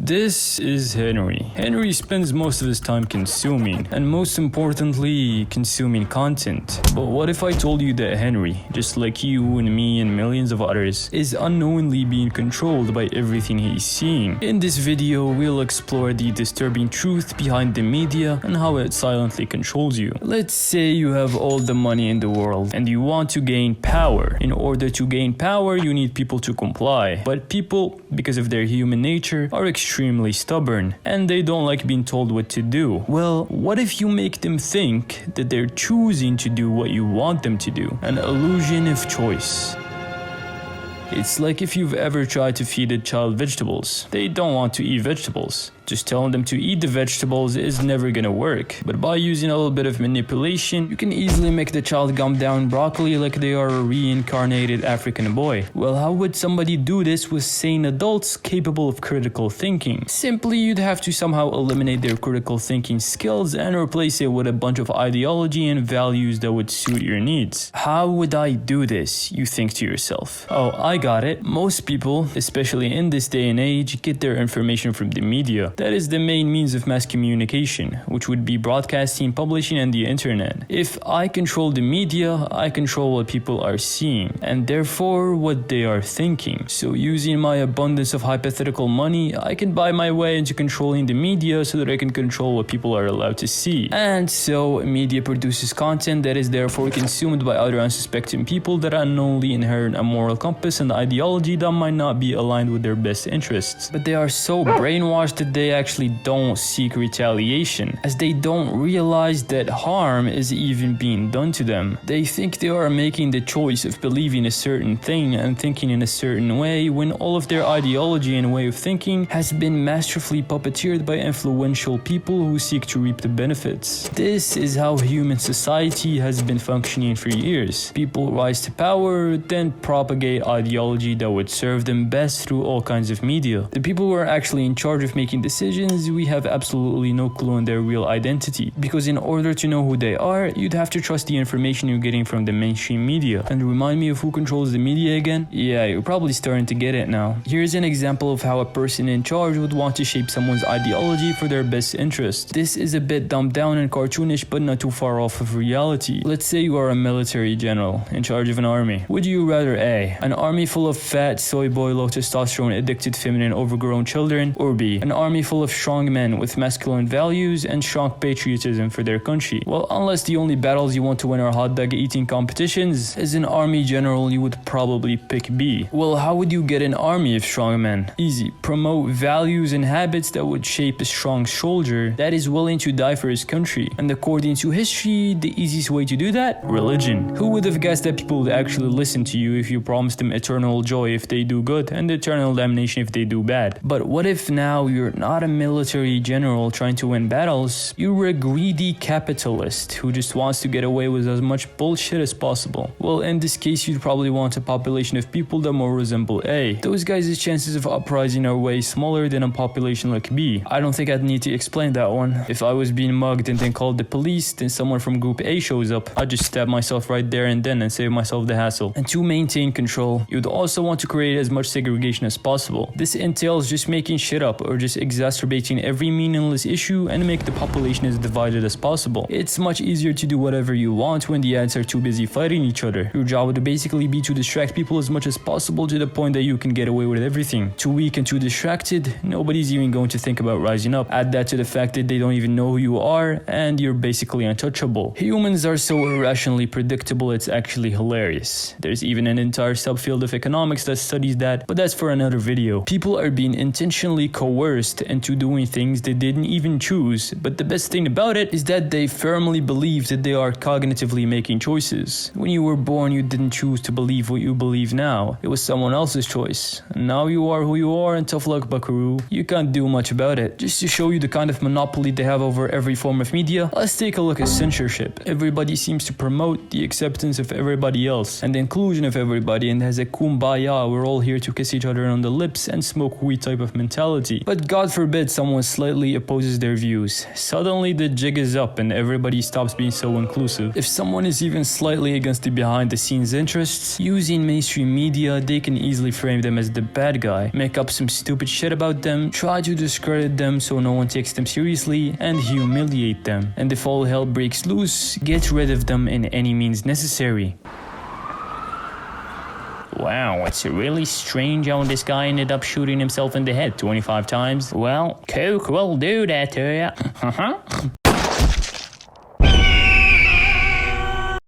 This is Henry. Henry spends most of his time consuming, and most importantly, consuming content. But what if I told you that Henry, just like you and me and millions of others, is unknowingly being controlled by everything he's seeing? In this video, we'll explore the disturbing truth behind the media and how it silently controls you. Let's say you have all the money in the world and you want to gain power. In order to gain power, you need people to comply. But people, because of their human nature, are extremely stubborn and they don't like being told what to do. Well, what if you make them think that they're choosing to do what you want them to do? An illusion of choice. It's like if you've ever tried to feed a child vegetables. They don't want to eat vegetables. Just telling them to eat the vegetables is never gonna work. But by using a little bit of manipulation, you can easily make the child gum down broccoli like they are a reincarnated African boy. Well, how would somebody do this with sane adults capable of critical thinking? Simply, you'd have to somehow eliminate their critical thinking skills and replace it with a bunch of ideology and values that would suit your needs. How would I do this, you think to yourself? Oh, I got it. Most people, especially in this day and age, get their information from the media. That is the main means of mass communication, which would be broadcasting, publishing, and the internet. If I control the media, I control what people are seeing, and therefore what they are thinking. So using my abundance of hypothetical money, I can buy my way into controlling the media so that I can control what people are allowed to see. And so media produces content that is therefore consumed by other unsuspecting people that unknowingly inherit a moral compass and ideology that might not be aligned with their best interests. But they are so brainwashed that they actually don't seek retaliation, as they don't realize that harm is even being done to them. They think they are making the choice of believing a certain thing and thinking in a certain way when all of their ideology and way of thinking has been masterfully puppeteered by influential people who seek to reap the benefits. This is how human society has been functioning for years. People rise to power, then propagate ideology that would serve them best through all kinds of media. The people who are actually in charge of making decisions, we have absolutely no clue on their real identity, because in order to know who they are, you'd have to trust the information you're getting from the mainstream media. And remind me of who controls the media again? Yeah, you're probably starting to get it now. Here's an example of how a person in charge would want to shape someone's ideology for their best interest. This is a bit dumbed down and cartoonish, but not too far off of reality. Let's say you are a military general in charge of an army. Would you rather A, an army full of fat, soy boy, low testosterone, addicted, feminine, overgrown children, or B, an army full of strong men with masculine values and strong patriotism for their country? Well, unless the only battles you want to win are hot dog eating competitions, as an army general you would probably pick B. Well, how would you get an army of strong men? Easy. Promote values and habits that would shape a strong soldier that is willing to die for his country. And according to history, the easiest way to do that? Religion. Who would have guessed that people would actually listen to you if you promised them eternal joy if they do good and eternal damnation if they do bad? But what if now you're not a military general trying to win battles, you're a greedy capitalist who just wants to get away with as much bullshit as possible? Well, in this case, you'd probably want a population of people that more resemble A. Those guys' chances of uprising are way smaller than a population like B. I don't think I'd need to explain that one. If I was being mugged and then called the police, then someone from group A shows up, I'd just stab myself right there and then and save myself the hassle. And to maintain control, you'd also want to create as much segregation as possible. This entails just making shit up or just exacerbating every meaningless issue and make the population as divided as possible. It's much easier to do whatever you want when the ants are too busy fighting each other. Your job would basically be to distract people as much as possible to the point that you can get away with everything. Too weak and too distracted, nobody's even going to think about rising up. Add that to the fact that they don't even know who you are and you're basically untouchable. Humans are so irrationally predictable, it's actually hilarious. There's even an entire subfield of economics that studies that, but that's for another video. People are being intentionally coerced into doing things they didn't even choose, but the best thing about it is that they firmly believe that they are cognitively making choices. When you were born, you didn't choose to believe what you believe now. It was someone else's choice. And now you are who you are, and tough luck, buckaroo. You can't do much about it. Just to show you the kind of monopoly they have over every form of media, let's take a look at censorship. Everybody seems to promote the acceptance of everybody else and the inclusion of everybody, and has a kumbaya, we're all here to kiss each other on the lips and smoke weed type of mentality. But God forbid someone slightly opposes their views. Suddenly the jig is up and everybody stops being so inclusive. If someone is even slightly against the behind the scenes interests, using mainstream media, they can easily frame them as the bad guy, make up some stupid shit about them, try to discredit them so no one takes them seriously, and humiliate them. And if all hell breaks loose, get rid of them in any means necessary. Wow, it's really strange how this guy ended up shooting himself in the head 25 times. Well, coke will do that to ya.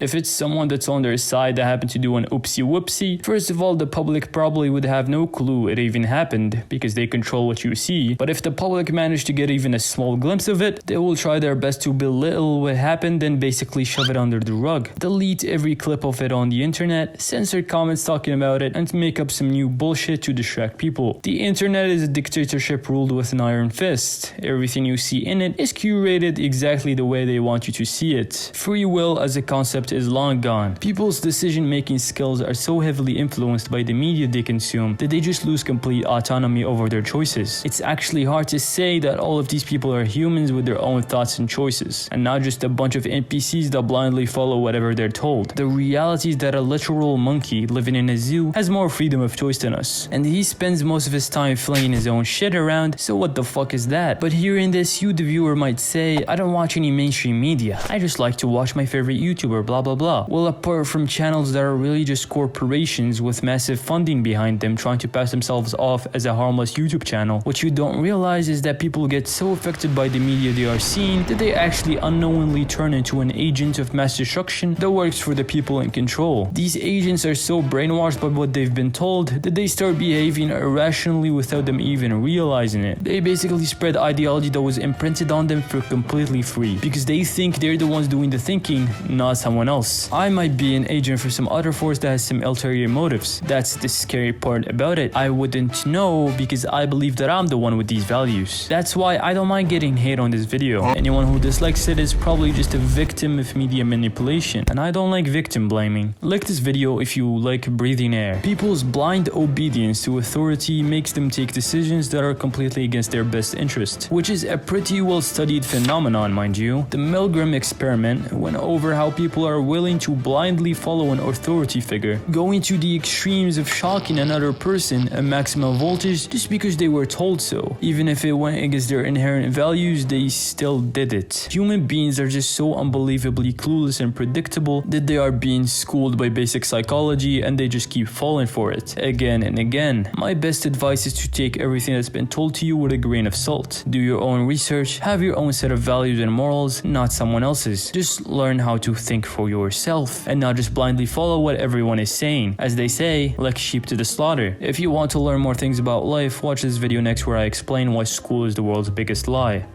If it's someone that's on their side that happened to do an oopsie whoopsie, first of all, the public probably would have no clue it even happened because they control what you see. But if the public managed to get even a small glimpse of it, they will try their best to belittle what happened and basically shove it under the rug. Delete every clip of it on the internet, censor comments talking about it, and make up some new bullshit to distract people. The internet is a dictatorship ruled with an iron fist. Everything you see in it is curated exactly the way they want you to see it. Free will as a concept is long gone. People's decision-making skills are so heavily influenced by the media they consume that they just lose complete autonomy over their choices. It's actually hard to say that all of these people are humans with their own thoughts and choices, and not just a bunch of NPCs that blindly follow whatever they're told. The reality is that a literal monkey living in a zoo has more freedom of choice than us, and he spends most of his time flinging his own shit around, so what the fuck is that? But hearing this, you the viewer might say, I don't watch any mainstream media, I just like to watch my favorite YouTuber, blah blah blah. Well, apart from channels that are really just corporations with massive funding behind them trying to pass themselves off as a harmless YouTube channel, what you don't realize is that people get so affected by the media they are seeing that they actually unknowingly turn into an agent of mass destruction that works for the people in control. These agents are so brainwashed by what they've been told that they start behaving irrationally without them even realizing it. They basically spread ideology that was imprinted on them for completely free because they think they're the ones doing the thinking, not someone else. I might be an agent for some other force that has some ulterior motives. That's the scary part about it. I wouldn't know because I believe that I'm the one with these values. That's why I don't mind getting hate on this video. Anyone who dislikes it is probably just a victim of media manipulation, and I don't like victim blaming. Like this video if you like breathing air. People's blind obedience to authority makes them take decisions that are completely against their best interest, which is a pretty well studied phenomenon, mind you. The Milgram experiment went over how people are willing to blindly follow an authority figure, going to the extremes of shocking another person at maximum voltage just because they were told so. Even if it went against their inherent values, they still did it. Human beings are just so unbelievably clueless and predictable that they are being schooled by basic psychology and they just keep falling for it again and again. My best advice is to take everything that's been told to you with a grain of salt. Do your own research, have your own set of values and morals, not someone else's. Just learn how to think for yourself and not just blindly follow what everyone is saying. As they say, like sheep to the slaughter. If you want to learn more things about life, watch this video next where I explain why school is the world's biggest lie.